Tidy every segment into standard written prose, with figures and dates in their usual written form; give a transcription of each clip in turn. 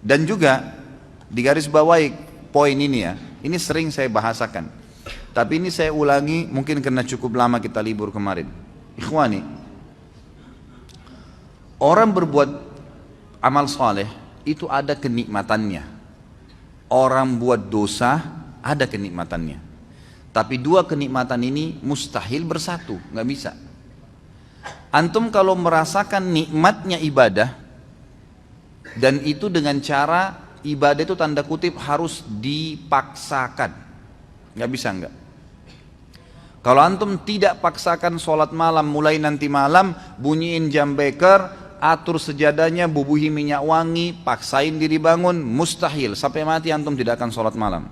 Dan juga di garis bawahi poin ini ya, ini sering saya bahasakan. Tapi ini saya ulangi mungkin karena cukup lama kita libur kemarin. Ikhwani, orang berbuat amal soleh itu ada kenikmatannya. Orang buat dosa ada kenikmatannya. Tapi dua kenikmatan ini mustahil bersatu, nggak bisa. Antum kalau merasakan nikmatnya ibadah, dan itu dengan cara ibadah itu tanda kutip harus dipaksakan, nggak bisa nggak. Kalau antum tidak paksakan sholat malam, mulai nanti malam bunyiin jam beker, atur sejadahnya, bubuhi minyak wangi, paksain diri bangun, mustahil. Sampai mati antum tidak akan sholat malam.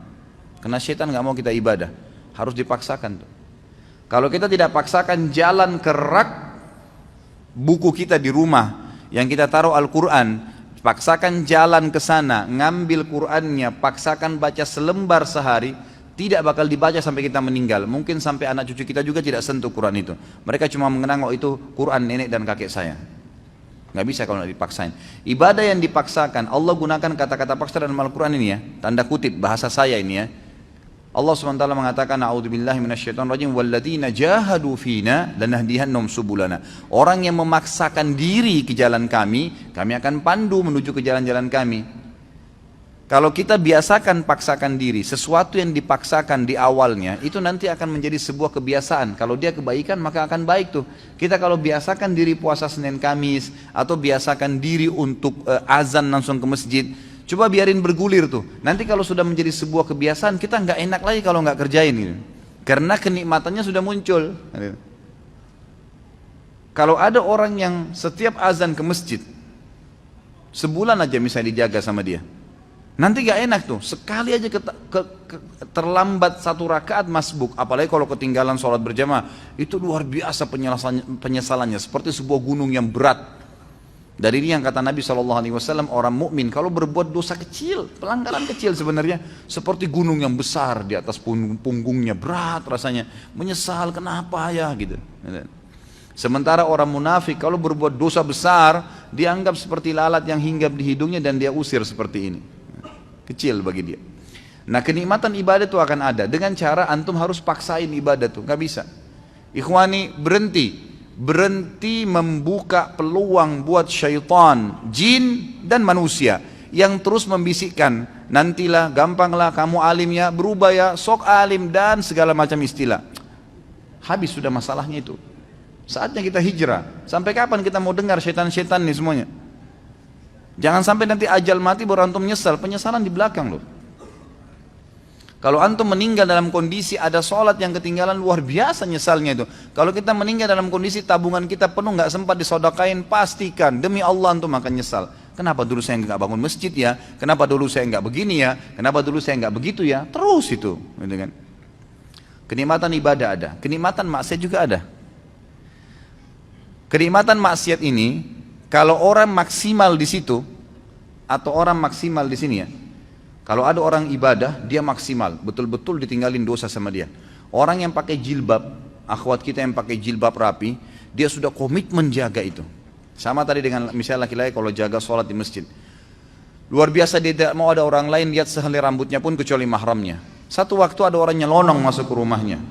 Karena syaitan nggak mau kita ibadah, harus dipaksakan tuh. Kalau kita tidak paksakan jalan ke rak buku kita di rumah yang kita taruh Al-Quran, paksakan jalan ke sana, ngambil Qurannya, paksakan baca selembar sehari, tidak bakal dibaca sampai kita meninggal. Mungkin sampai anak cucu kita juga tidak sentuh Quran itu. Mereka cuma mengenang, oh itu Quran nenek dan kakek saya. Nggak bisa kalau nggak dipaksain. Ibadah yang dipaksakan, Allah gunakan kata-kata paksa dalam Al-Quran ini ya, tanda kutip bahasa saya ini ya. Allah SWT mengatakan, a'udzubillahi minasyaitonirrajim, walladzina jahadu fina lanahdihannahum subulana. Orang yang memaksakan diri ke jalan kami akan pandu menuju ke jalan-jalan kami. Kalau kita biasakan paksakan diri, sesuatu yang dipaksakan di awalnya itu nanti akan menjadi sebuah kebiasaan. Kalau dia kebaikan maka akan baik tuh. Kita kalau biasakan diri puasa Senin Kamis atau biasakan diri untuk azan langsung ke masjid, coba biarin bergulir tuh. Nanti kalau sudah menjadi sebuah kebiasaan, kita nggak enak lagi kalau nggak kerjain gitu. Karena kenikmatannya sudah muncul. Kalau ada orang yang setiap azan ke masjid, sebulan aja misalnya dijaga sama dia, nanti gak enak tuh, sekali aja terlambat satu rakaat masbuk, apalagi kalau ketinggalan sholat berjamaah, itu luar biasa penyesalannya, seperti sebuah gunung yang berat. Dari ini yang kata Nabi SAW, orang mukmin kalau berbuat dosa kecil, pelanggaran kecil sebenarnya, seperti gunung yang besar di atas punggungnya, berat rasanya, menyesal kenapa ya gitu. Sementara orang munafik kalau berbuat dosa besar, dianggap seperti lalat yang hinggap di hidungnya dan dia usir seperti ini. Kecil bagi dia. Nah kenikmatan ibadah itu akan ada dengan cara antum harus paksain ibadah tuh, nggak bisa. Ikhwani, berhenti membuka peluang buat syaitan, jin dan manusia yang terus membisikkan, nantilah, gampanglah, kamu alim ya, berubah ya, sok alim dan segala macam istilah. Habis sudah masalahnya itu. Saatnya kita hijrah. Sampai kapan kita mau dengar syaitan-syaitan nih semuanya? Jangan sampai nanti ajal mati baru antum menyesal, penyesalan di belakang loh. Kalau antum meninggal dalam kondisi ada sholat yang ketinggalan, luar biasa nyesalnya itu. Kalau kita meninggal dalam kondisi tabungan kita penuh, nggak sempat disodakain, pastikan demi Allah antum akan nyesal. Kenapa dulu saya nggak bangun masjid ya? Kenapa dulu saya nggak begini ya? Kenapa dulu saya nggak begitu ya? Terus itu, gitu kan? Kenikmatan ibadah ada, kenikmatan maksiat juga ada. Kenikmatan maksiat ini, kalau orang maksimal di situ atau orang maksimal di sini ya, kalau ada orang ibadah dia maksimal, betul-betul ditinggalin dosa sama dia. Orang yang pakai jilbab, akhwat kita yang pakai jilbab rapi, dia sudah komitmen jaga itu. Sama tadi dengan misalnya laki-laki kalau jaga sholat di masjid, luar biasa dia tidak mau ada orang lain lihat sehelai rambutnya pun kecuali mahramnya. Satu waktu ada orang nyelonong masuk ke rumahnya,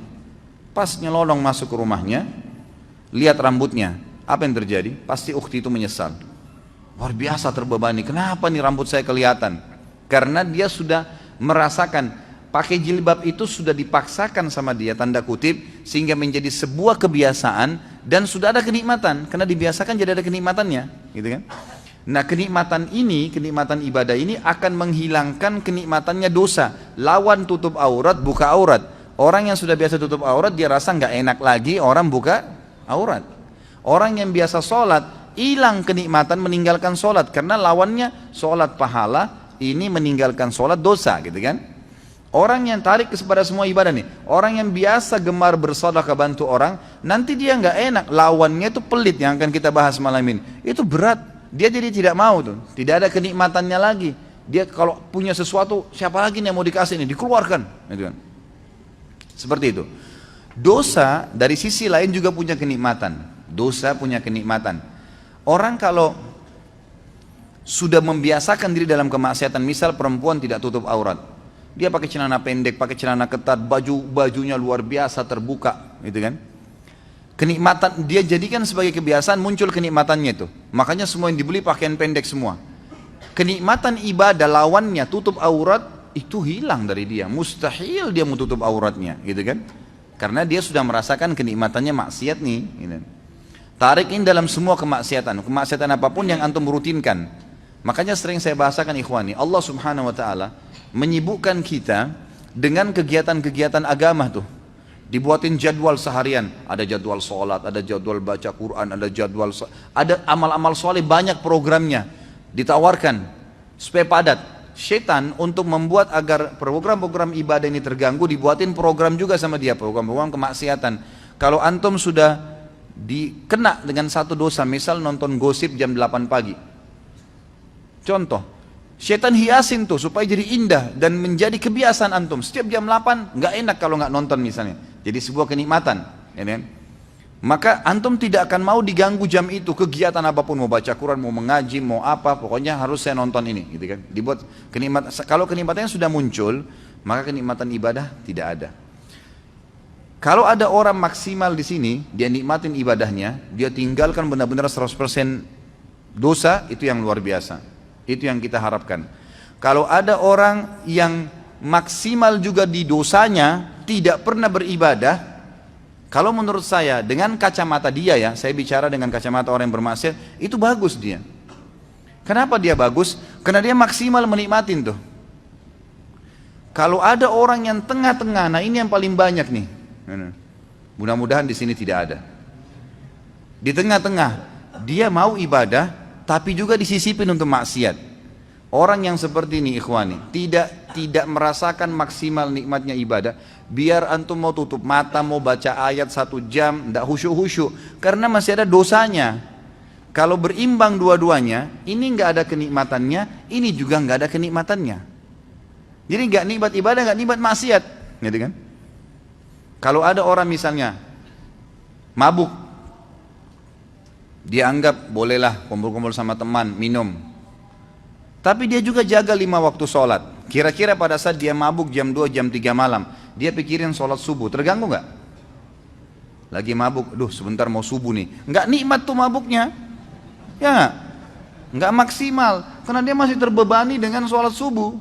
pas nyelonong masuk ke rumahnya, lihat rambutnya. Apa yang terjadi? Pasti ukhti itu menyesal. Luar biasa terbebani. Kenapa nih rambut saya kelihatan? Karena dia sudah merasakan pakai jilbab itu sudah dipaksakan sama dia, tanda kutip, sehingga menjadi sebuah kebiasaan dan sudah ada kenikmatan. Karena dibiasakan jadi ada kenikmatannya, gitu kan? Nah kenikmatan ini, kenikmatan ibadah ini akan menghilangkan kenikmatannya dosa. Lawan tutup aurat, buka aurat. Orang yang sudah biasa tutup aurat dia rasa nggak enak lagi orang buka aurat. Orang yang biasa sholat, hilang kenikmatan meninggalkan sholat. Karena lawannya sholat pahala, ini meninggalkan sholat dosa gitu kan. Orang yang tarik kepada semua ibadah nih, orang yang biasa gemar bersedekah bantu orang, nanti dia nggak enak, lawannya itu pelit yang akan kita bahas malam ini. Itu berat, dia jadi tidak mau tuh, tidak ada kenikmatannya lagi. Dia kalau punya sesuatu, siapa lagi nih yang mau dikasih ini, dikeluarkan gitu kan. Seperti itu. Dosa dari sisi lain juga punya kenikmatan. Dosa punya kenikmatan. Orang kalau sudah membiasakan diri dalam kemaksiatan. Misal perempuan tidak tutup aurat, dia pakai celana pendek, pakai celana ketat, bajunya luar biasa terbuka, gitu kan. Kenikmatan dia jadikan sebagai kebiasaan, muncul kenikmatannya itu. Makanya semua yang dibeli pakaian pendek semua. Kenikmatan ibadah lawannya tutup aurat itu hilang dari dia. Mustahil dia mau tutup auratnya, gitu kan? Karena dia sudah merasakan kenikmatannya maksiat nih. Gitu. Tarikin dalam semua kemaksiatan apapun yang antum rutinkan. Makanya sering saya bahasakan ikhwani, Allah subhanahu wa ta'ala menyibukkan kita dengan kegiatan-kegiatan agama tuh. Dibuatin jadwal seharian, ada jadwal sholat, ada jadwal baca Quran, ada amal-amal soleh, banyak programnya ditawarkan supaya padat. Syaitan untuk membuat agar program-program ibadah ini terganggu, dibuatin program juga sama dia, program-program kemaksiatan. Kalau antum sudah dikena dengan satu dosa, misal nonton gosip jam 8 pagi, contoh, syaitan hiasin tuh supaya jadi indah dan menjadi kebiasaan antum. Setiap jam 8 nggak enak kalau nggak nonton misalnya, jadi sebuah kenikmatan, ya kan? Maka antum tidak akan mau diganggu jam itu, kegiatan apapun, mau baca Quran, mau mengaji, mau apa, pokoknya harus saya nonton ini, gitu kan? Dibuat kenikmatan. Kalau kenikmatannya sudah muncul, maka kenikmatan ibadah tidak ada. Kalau ada orang maksimal di sini, dia nikmatin ibadahnya, dia tinggalkan benar-benar 100% dosa, itu yang luar biasa. Itu yang kita harapkan. Kalau ada orang yang maksimal juga di dosanya, tidak pernah beribadah, kalau menurut saya, dengan kacamata dia ya, saya bicara dengan kacamata orang yang bermaksiat, itu bagus dia. Kenapa dia bagus? Karena dia maksimal menikmatin tuh. Kalau ada orang yang tengah-tengah, nah ini yang paling banyak nih. Mudah-mudahan di sini tidak ada. Di tengah-tengah, dia mau ibadah, tapi juga disisipin untuk maksiat. Orang yang seperti ini ikhwani, tidak merasakan maksimal nikmatnya ibadah. Biar antum mau tutup mata, mau baca ayat 1 jam, tidak khusyuk-khusyuk, karena masih ada dosanya. Kalau berimbang dua-duanya, ini nggak ada kenikmatannya, ini juga nggak ada kenikmatannya. Jadi nggak nikmat ibadah, nggak nikmat maksiat, gitu kan? Kalau ada orang misalnya mabuk, dia anggap bolehlah kumpul-kumpul sama teman, minum. Tapi dia juga jaga 5 waktu sholat. Kira-kira pada saat dia mabuk jam 2, jam 3 malam, dia pikirin sholat subuh, terganggu nggak? Lagi mabuk, duh sebentar mau subuh nih. Nggak nikmat tuh mabuknya. Ya nggak maksimal, karena dia masih terbebani dengan sholat subuh.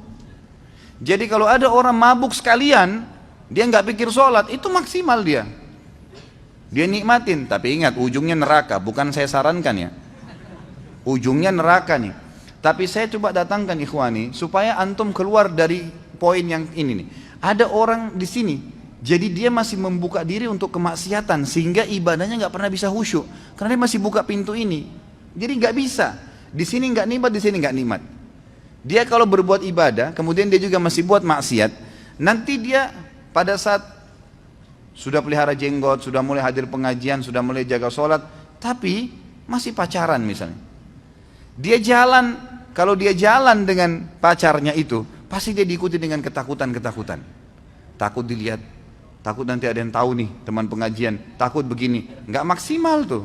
Jadi kalau ada orang mabuk sekalian, dia nggak pikir sholat, itu maksimal dia. Dia nikmatin, tapi ingat ujungnya neraka, bukan saya sarankan ya. Ujungnya neraka nih. Tapi saya coba datangkan ikhwani supaya antum keluar dari poin yang ini nih. Ada orang di sini, jadi dia masih membuka diri untuk kemaksiatan sehingga ibadahnya nggak pernah bisa khusyuk karena dia masih buka pintu ini. Jadi nggak bisa. Di sini nggak nikmat, di sini nggak nikmat. Dia kalau berbuat ibadah, kemudian dia juga masih buat maksiat. Nanti dia pada saat sudah pelihara jenggot, sudah mulai hadir pengajian, sudah mulai jaga sholat, tapi masih pacaran misalnya. Dia jalan, kalau dia jalan dengan pacarnya itu, pasti dia diikuti dengan ketakutan-ketakutan. Takut dilihat, takut nanti ada yang tahu nih teman pengajian, takut begini, nggak maksimal tuh.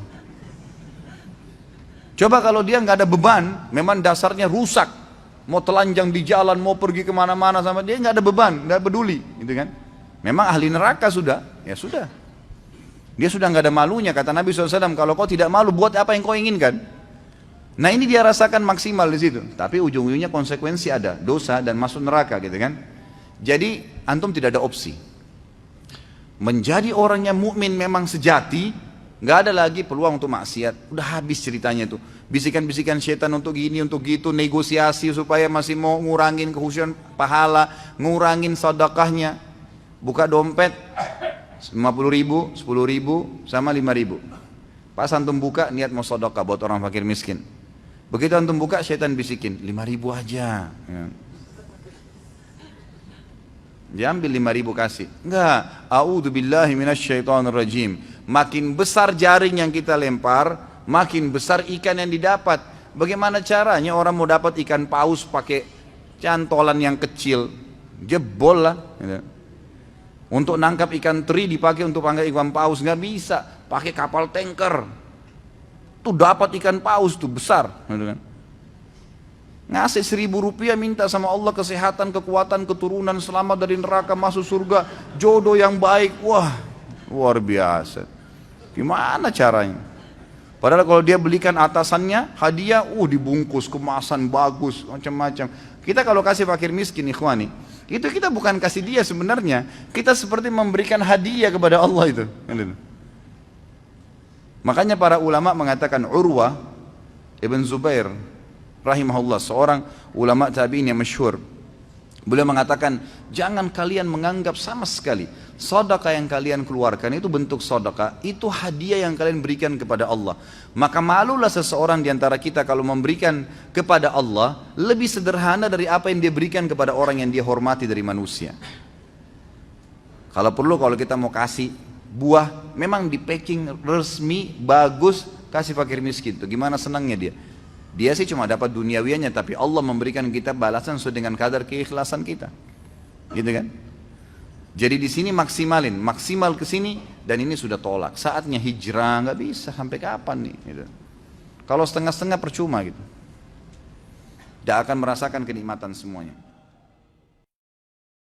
Coba kalau dia nggak ada beban, memang dasarnya rusak, mau telanjang di jalan, mau pergi kemana-mana sama dia nggak ada beban, nggak peduli, gitu kan? Memang ahli neraka sudah, ya sudah. Dia sudah nggak ada malunya, kata Nabi SAW, kalau kau tidak malu, buat apa yang kau inginkan? Nah ini dia rasakan maksimal di situ, tapi ujung-ujungnya konsekuensi ada, dosa dan masuk neraka, gitu kan? Jadi antum tidak ada opsi. Menjadi orang yang mukmin memang sejati, nggak ada lagi peluang untuk maksiat. Udah habis ceritanya itu. Bisikan-bisikan syaitan untuk gini, untuk gitu, negosiasi supaya masih mau ngurangin kehusuan pahala, ngurangin sedekahnya. Buka dompet 50.000, 10.000, sama 5.000. Pas antum buka niat mau sedekah buat orang fakir miskin. Begitu antum buka syaitan bisikin 5.000 aja. Ya. Dia ambil 5.000 kasih. Enggak, a'udzubillahi minasyaitonirrajim. Makin besar jaring yang kita lempar, makin besar ikan yang didapat. Bagaimana caranya orang mau dapat ikan paus pakai cantolan yang kecil? Jebol lah. Ya. Untuk nangkap ikan teri dipakai untuk panggil ikan paus, nggak bisa. Pakai kapal tanker. Tuh dapat ikan paus tuh besar. Ngasih 1.000 rupiah minta sama Allah kesehatan, kekuatan, keturunan, selamat dari neraka, masuk surga, jodoh yang baik. Wah, luar biasa. Gimana caranya? Padahal kalau dia belikan atasannya hadiah, dibungkus, kemasan bagus, macam-macam. Kita kalau kasih fakir miskin, ikhwani, itu kita bukan kasih dia sebenarnya. Kita seperti memberikan hadiah kepada Allah itu. Makanya para ulama mengatakan, Urwah Ibn Zubair rahimahullah, seorang ulama tabi'in yang masyhur, beliau mengatakan, jangan kalian menganggap sama sekali sedekah yang kalian keluarkan itu bentuk sedekah, itu hadiah yang kalian berikan kepada Allah. Maka malulah seseorang di antara kita kalau memberikan kepada Allah lebih sederhana dari apa yang dia berikan kepada orang yang dia hormati dari manusia. Kalau perlu, kalau kita mau kasih buah, memang di packing resmi, bagus, kasih fakir miskin. Itu gimana senangnya dia. Dia sih cuma dapat duniawianya, tapi Allah memberikan kita balasan sesuai dengan kadar keikhlasan kita. Gitu kan? Jadi di sini maksimalin, maksimal ke sini, dan ini sudah tolak. Saatnya hijrah, nggak bisa, sampai kapan nih? Gitu. Kalau setengah-setengah percuma gitu. Tidak akan merasakan kenikmatan semuanya.